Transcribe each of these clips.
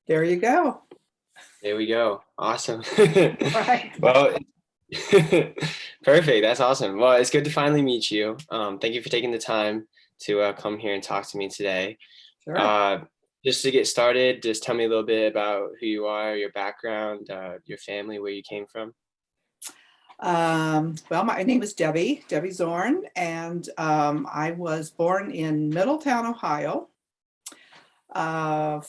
There you go. There we go. Awesome. Right. Well, perfect. That's awesome. Well, it's good to finally meet you. Thank you for taking the time to come here and talk to me today. Sure. Uh, just to get started, just tell me a little bit about who you are, your background, your family, where you came from. Well, my name is Debbie Zorn, and I was born in Middletown, Ohio. I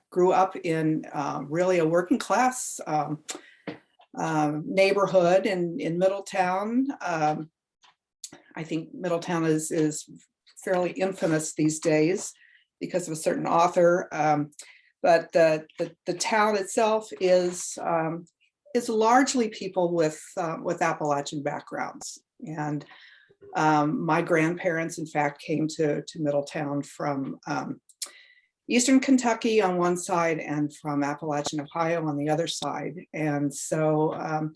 grew up in really a working class neighborhood in Middletown. I think Middletown is fairly infamous these days because of a certain author. But the town itself is largely people with Appalachian backgrounds. And my grandparents, in fact, came to Middletown from Eastern Kentucky on one side and from Appalachian Ohio on the other side. And so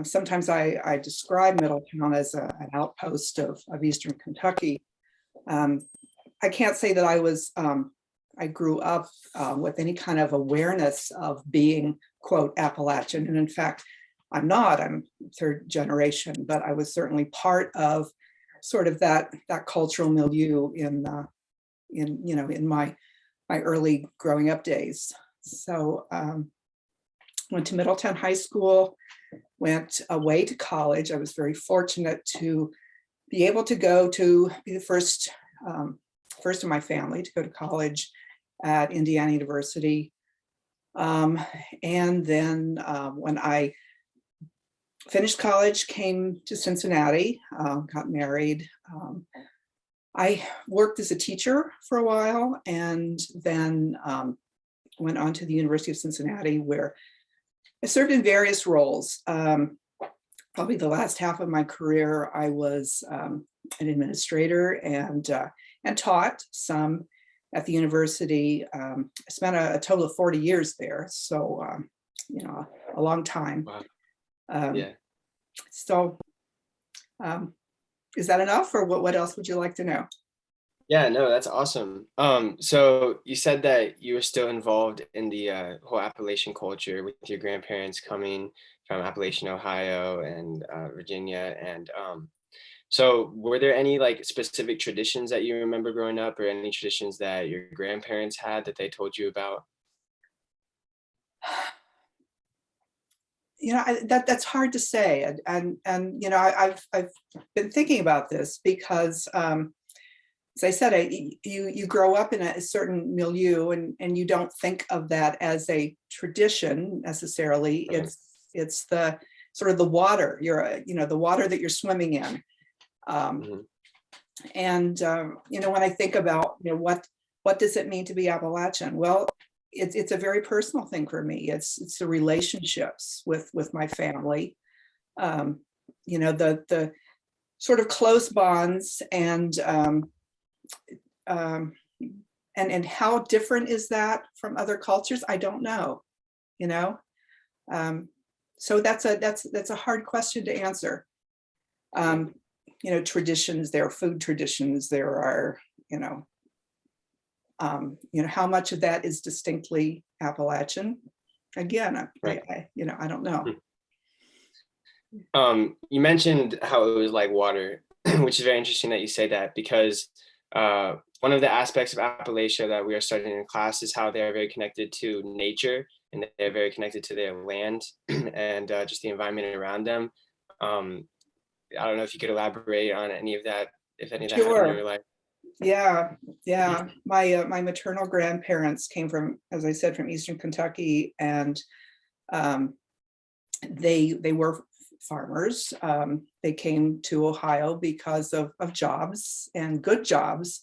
sometimes I describe Middletown as an outpost of Eastern Kentucky. I can't say that I grew up with any kind of awareness of being, quote, Appalachian. And in fact, I'm third generation, but I was certainly part of sort of that cultural milieu in my early growing up days. So went to Middletown High School, went away to college. I was very fortunate to be able to be the first of my family to go to college at Indiana University. And then when I finished college, came to Cincinnati, got married. I worked as a teacher for a while, and then went on to the University of Cincinnati, where I served in various roles. Probably the last half of my career, I was an administrator and taught some at the university. I spent a total of 40 years there, so a long time. Wow. Yeah. So is that enough, or what else would you like to know? Yeah, no, that's awesome. So you said that you were still involved in the whole Appalachian culture with your grandparents coming from Appalachian, Ohio, and Virginia. And so were there any like specific traditions that you remember growing up, or any traditions that your grandparents had that they told you about? That's hard to say, and I've been thinking about this because as I said, you grow up in a certain milieu, and you don't think of that as a tradition necessarily. Okay. It's the sort of the water the water that you're swimming in. Mhm. And when I think about what does it mean to be Appalachian? Well, it's a very personal thing for me. It's the relationships with my family. The sort of close bonds, um, and how different is that from other cultures? I don't know. You know, so that's a hard question to answer. Um, Traditions. There are food traditions. There are how much of that is distinctly Appalachian. Again, Right. I don't know. You mentioned how it was like water, which is very interesting that you say that, because one of the aspects of Appalachia that we are studying in class is how they are very connected to nature, and they're very connected to their land and just the environment around them. Um, I don't know if you could elaborate on any of that, if any of that happened in Sure. your life. Yeah, yeah. My maternal grandparents came from, as I said, from Eastern Kentucky, and um, they were farmers. They came to Ohio because of jobs and good jobs.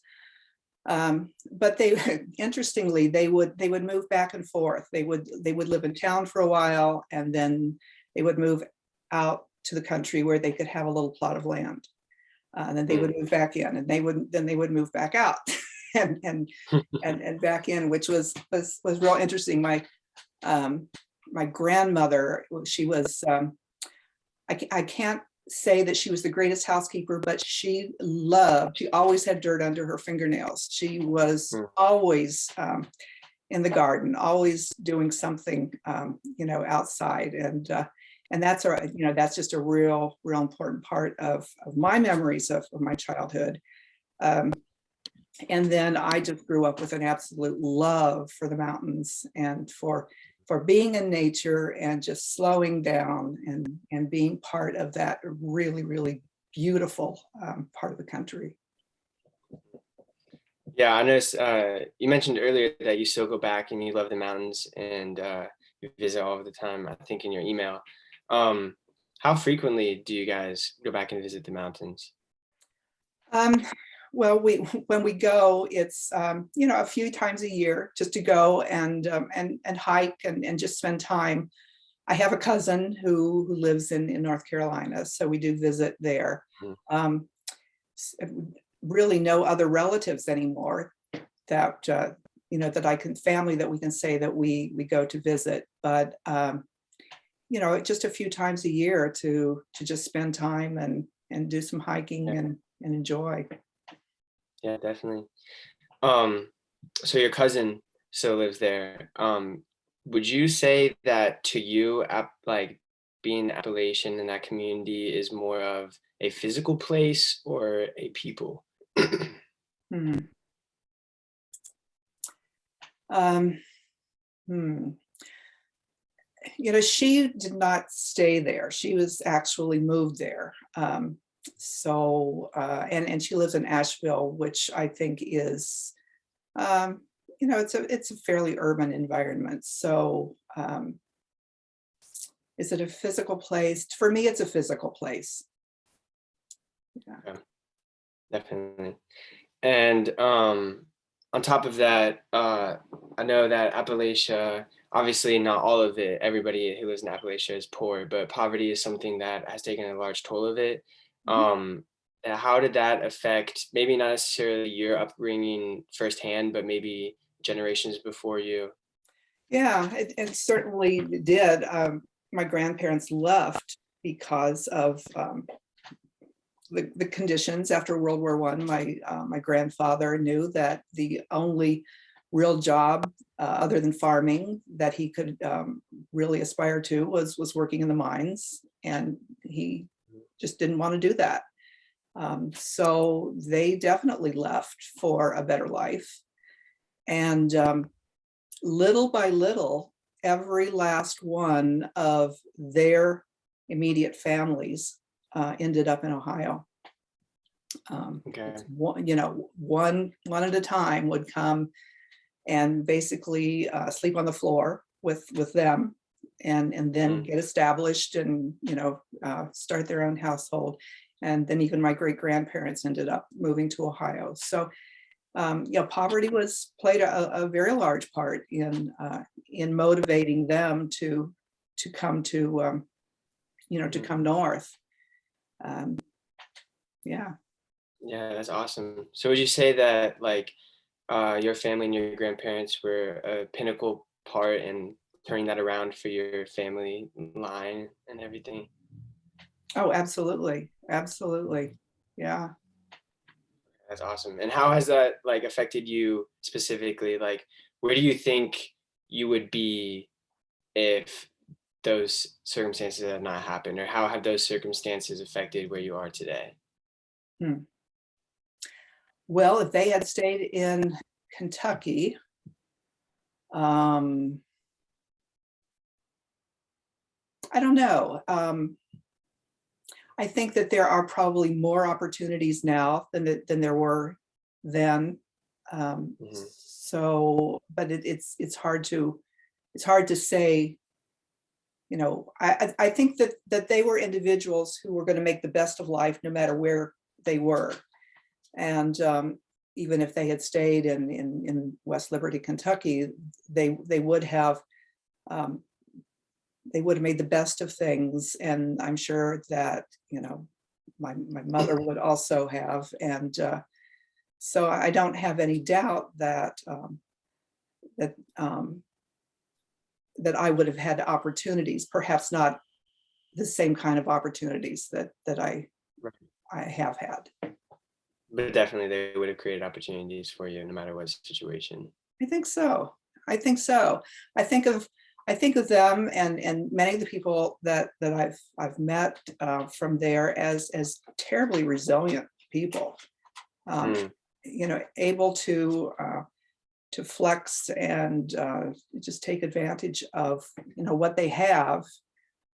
But interestingly, they would move back and forth. They would live in town for a while, and then they would move out to the country where they could have a little plot of land. And then they would move back in, and they would move back out and back in, which was real interesting. My grandmother, she was I can't say that she was the greatest housekeeper, but she always had dirt under her fingernails. She was Mm. always in the garden, always doing something, outside. And that's that's just a real important part of my memories of my childhood. Um, and then I just grew up with an absolute love for the mountains and for being in nature and just slowing down and being part of that really beautiful part of the country. Yeah, I noticed you mentioned earlier that you still go back and you love the mountains and you visit all of the time, I think in your email. How frequently do you guys go back and visit the mountains? Um, well, when we go, it's a few times a year just to go and hike and just spend time. I have a cousin who lives in North Carolina, so we do visit there. Mm. Um, Really no other relatives anymore that that family that we can say that we go to visit, but just a few times a year to just spend time and do some hiking Yeah, and enjoy. yeah, definitely. Um, so your cousin still lives there. Would you say that to you, like being Appalachian in that community is more of a physical place or a people? Hmm. Um, hmm. She did not stay there. She was actually moved there. And she lives in Asheville, which I think is, it's a fairly urban environment. So, is it a physical place? For me, it's a physical place. Yeah. Yeah, definitely. And on top of that, I know that Appalachia, obviously not all of it, everybody who lives in Appalachia is poor, but poverty is something that has taken a large toll of it. Mhm. And how did that affect, maybe not necessarily your upbringing firsthand, but maybe generations before you? Yeah, it certainly did. My grandparents left because of the conditions after World War I. My grandfather knew that the only real job other than farming that he could really aspire to was working in the mines, and he just didn't want to do that. So they definitely left for a better life, and little by little, every last one of their immediate families ended up in Ohio. Okay. One at a time would come and basically sleep on the floor with them, and then Mm. get established and start their own household. And then even my great grandparents ended up moving to Ohio. So poverty played a very large part in motivating them to come to come north. Um, yeah. Yeah, that's awesome. So would you say that like your family and your grandparents were a pinnacle part in turning that around for your family line and everything? Oh, absolutely, absolutely. Yeah. That's awesome. And how has that like affected you specifically? Like, where do you think you would be if those circumstances had not happened, or how have those circumstances affected where you are today? Hmm. Well, if they had stayed in Kentucky, um, I don't know. I think that there are probably more opportunities now than there were then. Hmm. But it's hard to say. I think that they were individuals who were going to make the best of life no matter where they were, and even if they had stayed in West Liberty, Kentucky, they would have. Um, they would have made the best of things, and I'm sure that my mother would also have, and so I don't have any doubt that that I would have had opportunities, perhaps not the same kind of opportunities that Right. I have had. But definitely they would have created opportunities for you no matter what situation. I think so. I think so. I think of I think of them and many of the people that I've met from there as terribly resilient people. Um, Mm, able to flex and just take advantage of what they have,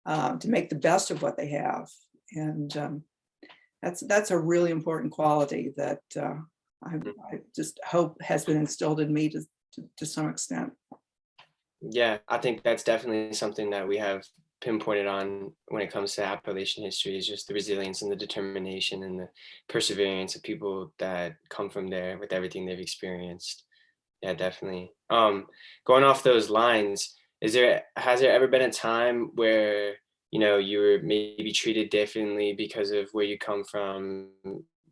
to make the best of what they have, and that's a really important quality that mm. I just hope has been instilled in me to some extent. Yeah, I think that's definitely something that we have pinpointed on when it comes to Appalachian history is just the resilience and the determination and the perseverance of people that come from there with everything they've experienced. Yeah, definitely. Going off those lines, has there ever been a time where, you were maybe treated differently because of where you come from,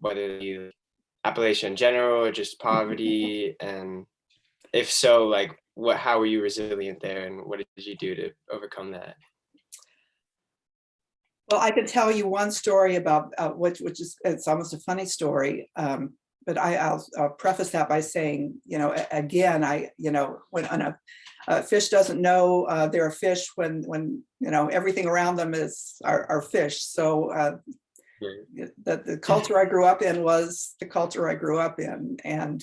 whether you Appalachia in general or just poverty? And if so, like how were you resilient there and what did you do to overcome that? Well, I can tell you one story about which is it's almost a funny story. But I'll preface that by saying, again, when a fish doesn't know they're a fish when everything around them are fish. So the culture I grew up in was the culture I grew up in, and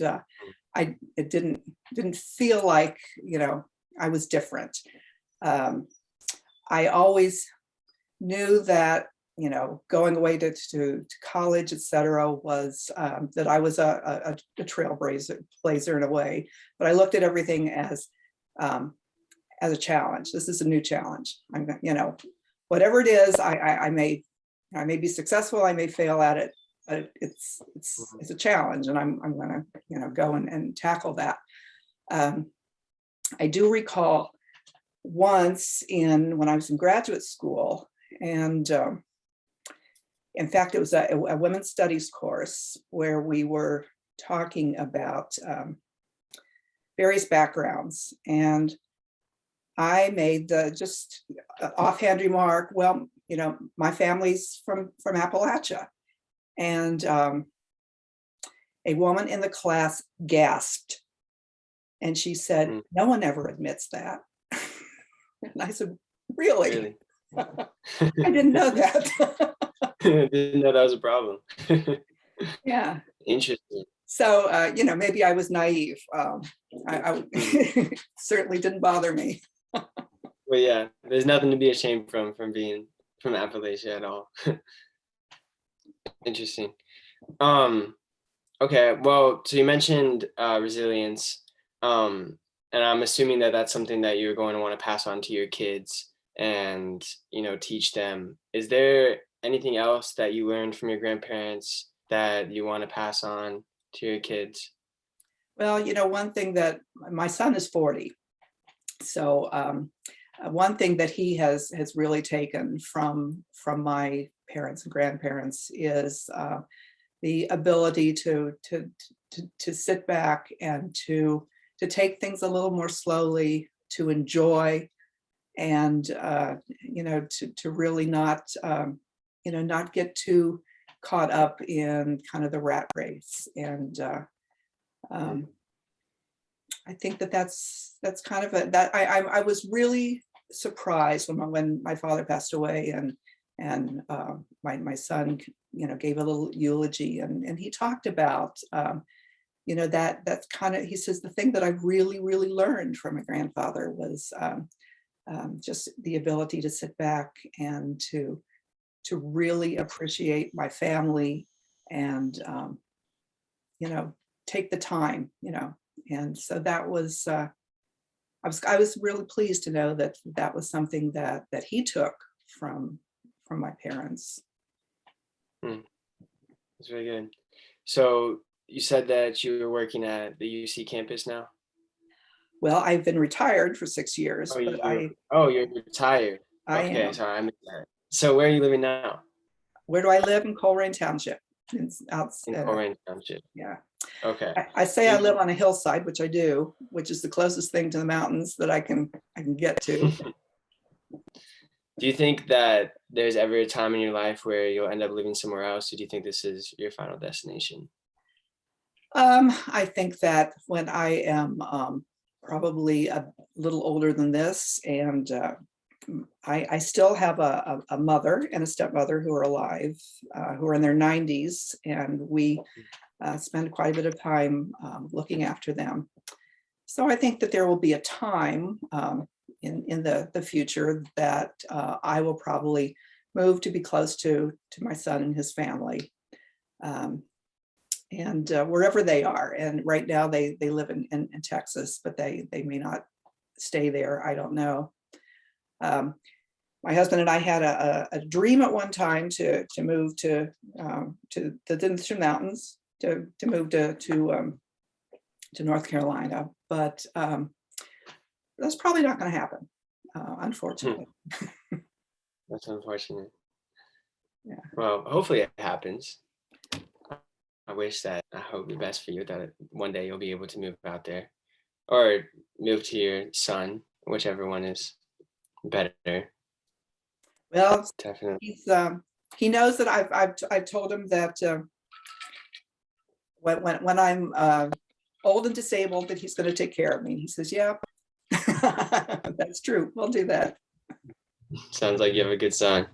it didn't feel like I was different. I always knew that going away to college, etc., was that I was a trailblazer in a way, but I looked at everything as a challenge. This is a new challenge. Whatever it is, I may be successful, I may fail at it, but it's a challenge, and I'm going to go and tackle that. I do recall once when I was in graduate school, and in fact, it was a women's studies course where we were talking about various backgrounds, and I made the just offhand remark, well, my family's from Appalachia, and a woman in the class gasped, and she said, Mm, "No one ever admits that." And I said, "Really? really? I didn't know that." Didn't know that was a problem. Yeah. Interesting. So, maybe I was naive. Mm. Certainly didn't bother me. Well, yeah, there's nothing to be ashamed from being from Appalachia at all. Interesting. Um, okay, well, so you mentioned resilience, and I'm assuming that that's something that you're going to want to pass on to your kids and teach them. Is there anything else that you learned from your grandparents that you want to pass on to your kids? Well, one thing that my son is 40. So one thing that he has really taken from my parents and grandparents is the ability to sit back and to take things a little more slowly, to enjoy, and to really not get too caught up in kind of the rat race. And Mm, um, I think that's kind of that I was really surprised when my father passed away, and my son gave a little eulogy, and he talked about that's kind of, he says, the thing that I really learned from my grandfather was just the ability to sit back and to really appreciate my family, and take the time, and so that was I was really pleased to know that was something that he took from my parents. mm, that's very good. So you said that you were working at the UC campus now? Well, I've been retired for 6 years, Oh, but you're retired. I Okay, am. sorry, I missed that. So where are you living now? Where do I live? In Colerain Township. In Colerain Township. Yeah. Okay. I say I In- live on a hillside, which I do, which is the closest thing to the mountains that I can get to. Do you think that there's ever a time in your life where you'll end up living somewhere else, or do you think this is your final destination? I think that when I am probably a little older than this, and I still have a mother and a stepmother who are alive, who are in their 90s, and we spend quite a bit of time looking after them. So I think that there will be a time in the future that I will probably move to be close to my son and his family. Um, and wherever they are. And right now they live in Texas, but they may not stay there. I don't know. Um, my husband and I had a dream at one time to move to the Denison Mountains, to move to North Carolina, but that's probably not going to happen, unfortunately. That's unfortunate. Yeah. Well, hopefully it happens. I hope the best for you that one day you'll be able to move out there or move to your son, whichever one is better. Well, Definitely. he knows that I've told him that when I'm old and disabled, that he's going to take care of me. He says, "Yeah, that's true. We'll do that." Sounds like you have a good son.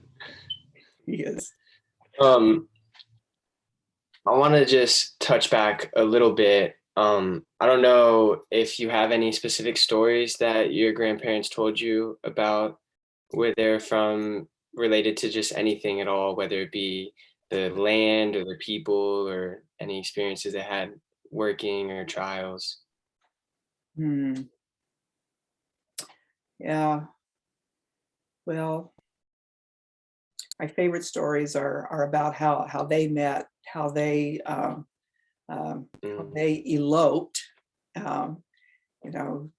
He is. Um, I want to just touch back a little bit. I don't know if you have any specific stories that your grandparents told you about where they're from related to just anything at all, whether it be the land or the people or any experiences they had working or trials. Hmm. Yeah. Well, my favorite stories are about how they met, how Mm, they eloped. Um, you know,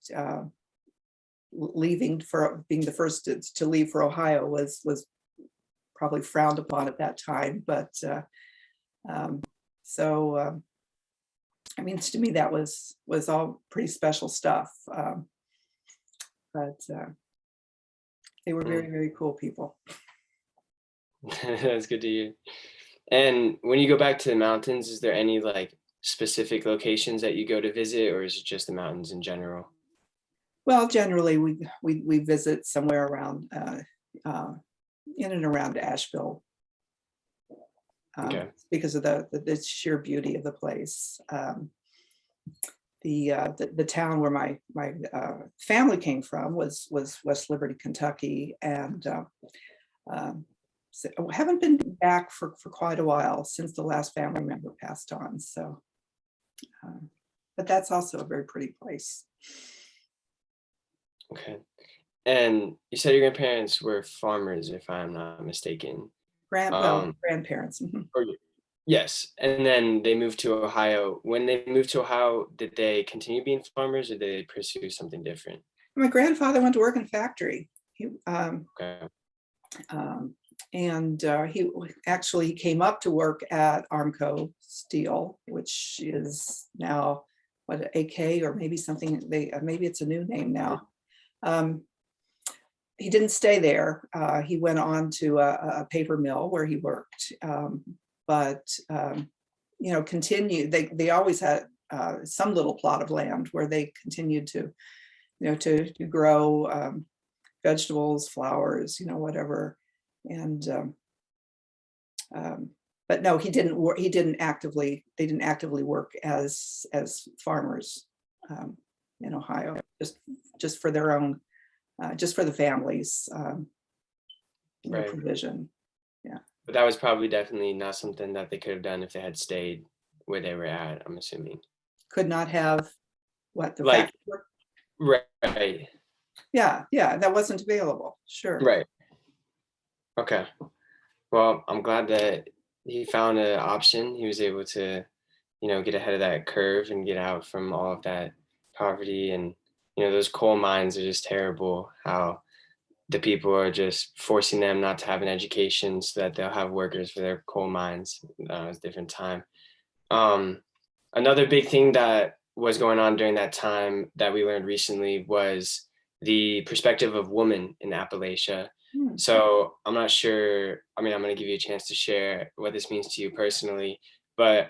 leaving for being the first to leave for Ohio was probably frowned upon at that time. But um, so I mean, to me, that was all pretty special stuff. But they were mm. very cool people. That's good to hear. And when you go back to the mountains, is there any like specific locations that you go to visit, or is it just the mountains in general? Well, generally, we visit somewhere around uh, in and around Asheville, Okay. because of the sheer beauty of the place. The town where my family came from was West Liberty, Kentucky, and so I haven't been back for quite a while since the last family member passed on. So, but that's also a very pretty place. Okay. And you said your grandparents were farmers, if I'm not mistaken. Well, Um, grandparents. Mhm. or yes, and then they moved to Ohio. When they moved to Ohio, did they continue being farmers, or did they pursue something different? My grandfather went to work in a factory. He Okay. um, and he came up to work at Armco Steel, which is now what, AK, or maybe something, maybe it's a new name now. Um, he didn't stay there. He went on to a paper mill where he worked, but continued. They always had some little plot of land where they continued to grow vegetables, flowers, whatever. And but no, he didn't work. He didn't actively. They didn't actively work as farmers um, in Ohio, just for their own, just for the families, Right. provision. Yeah, But that was probably definitely not something that they could have done if they had stayed where they were at, I'm assuming. could not have what the Like, factory work. right, Yeah, that wasn't available. Sure. right. Okay. Well, I'm glad that he found an option. He was able to, get ahead of that curve and get out from all of that poverty. And, those coal mines are just terrible. How the people are just forcing them not to have an education so that they'll have workers for their coal mines. It's a different time. Um, Another big thing that was going on during that time that we learned recently was the perspective of women in Appalachia. Hmm. So I'm not sure. I mean, I'm going to give you a chance to share what this means to you personally. But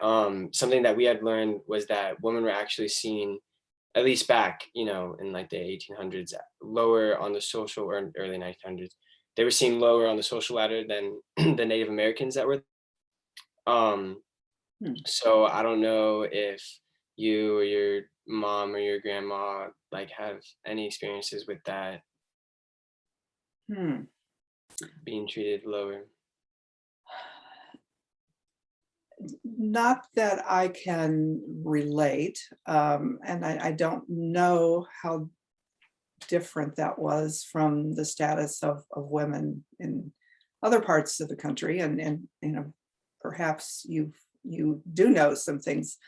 something that we had learned was that women were actually seen, at least back, in like the 1800s, lower on the social, or early 1900s. They were seen lower on the social ladder than the Native Americans that were. Um, Hmm. so I don't know if you or your mom or your grandma like have any experiences with that, Hmm. being treated lower. Not that I can relate, and I don't know how different that was from the status of women in other parts of the country, and perhaps you do know some things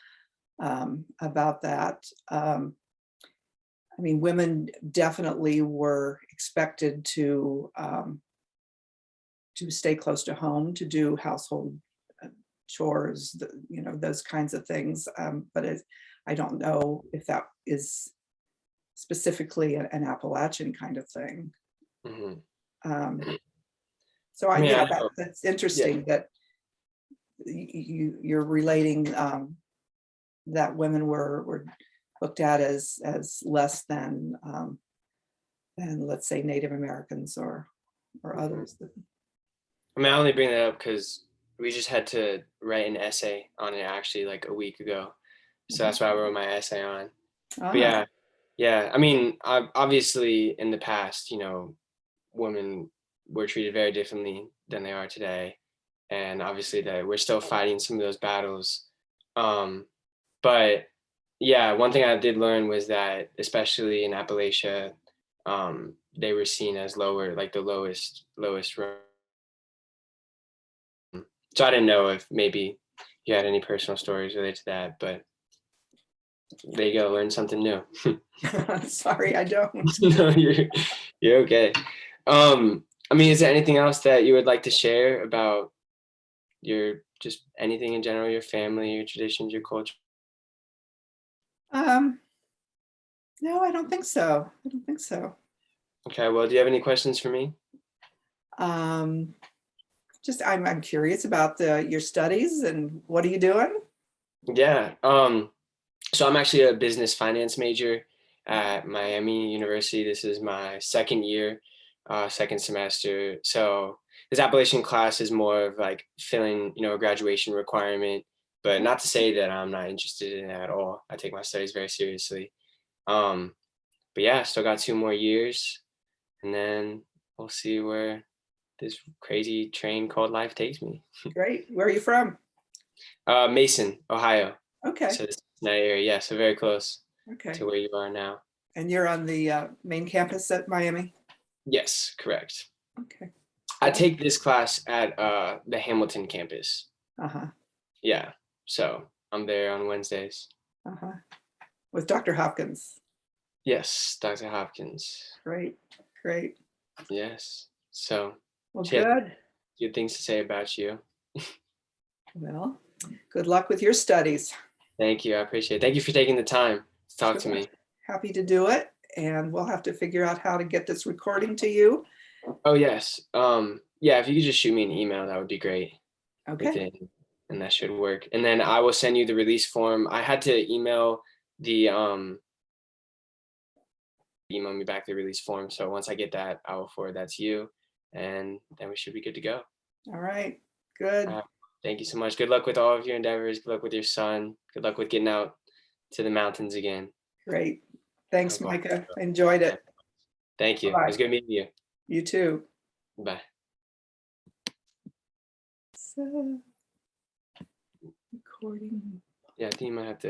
about that. I mean, women definitely were expected to stay close to home, to do household chores, those kinds of things. But I don't know if that is specifically an Appalachian kind of thing. Hmm. Um, so I mean, yeah, I know. that's Yeah. interesting that you're relating that women were looked at as less than let's say Native Americans or Hmm. others. I mean, I only bring that up because we just had to write an essay on it actually like a week ago. So Mhm. that's why I wrote my essay on. But Ah, yeah, yeah. I mean, obviously in the past, women were treated very differently than they are today, and obviously that we're still fighting some of those battles. Um, but yeah, one thing I did learn was that especially in Appalachia, they were seen as lower, like the lowest rung. So I didn't know if maybe you had any personal stories related to that, but there you go, learn something new. sorry, I don't. No, you're okay. I mean, is there anything else that you would like to share about your, just anything in general, your family, your traditions, your culture? Um, no, I don't think so. I don't think so. Okay, well, do you have any questions for me? Um, just I'm curious about your studies and what are you doing? Yeah. So I'm actually a business finance major at Miami University. This is my second year, second semester. So this Appalachian class is more of like filling, a graduation requirement, but not to say that I'm not interested in it at all. I take my studies very seriously. Um, but yeah, still got 2 more years, and then we'll see where this crazy train called life takes me. Great. Where are you from? Mason, Ohio. Okay. So it's that area, yeah, so very close Okay. to where you are now. And you're on the main campus at Miami? Yes, correct. Okay. I Well, take this class at the Hamilton campus. uh-huh. Yeah, so I'm there on Wednesdays. Uh-huh. With Dr. Hopkins. Yes, Dr. Hopkins. Great. Great. Yes. So Well, she had good. good things to say about you. Well, good luck with your studies. Thank you. I appreciate it. Thank you for taking the time to talk to Sure. me. Happy to do it. And we'll have to figure out how to get this recording to you. Oh yes. Yeah, if you could just shoot me an email, that would be great. Okay. Within, and that should work. And then I will send you the release form. I had to the email me back the release form. So once I get that, I will forward that to you, and then we should be good to go. All right. Good. Uh, Thank you so much. Good luck with all of your endeavors. Good luck with your son. Good luck with getting out to the mountains again. Great. I Thanks, hope all. Micah. I enjoyed Yeah. it. Thank you. It Bye-bye. was good meeting you. You too. Bye. So, recording. Yeah, I think you might have to